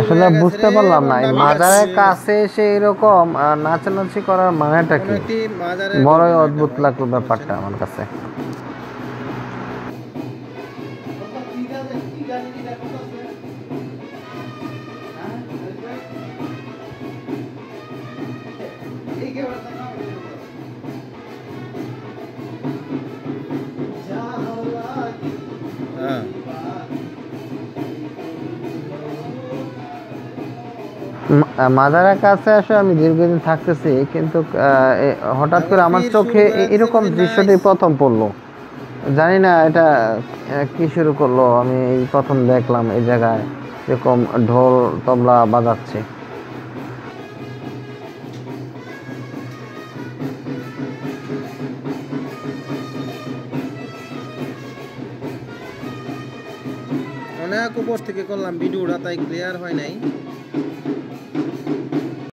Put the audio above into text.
আসলে বুঝতে পারলাম না এই মাজারের কাছে এসে এরকম নাচানাচি করার মানেটা কি? বড়ই অদ্ভুত লাগলো ব্যাপারটা আমার কাছে। মাজারের কাছে আসে আমি দীর্ঘদিন থাকতেছি, কিন্তু হঠাৎ করে আমার চোখে এরকম দৃশ্যটি প্রথম পড়লো। জানি না এটা কি শুরু করলো, আমি এই প্রথম দেখলাম এই জায়গায় এরকম ঢোল তবলা বাজাচ্ছে। অনেক উপর থেকে করলাম ভিডিওটা, তাই ক্লিয়ার হয় নাই।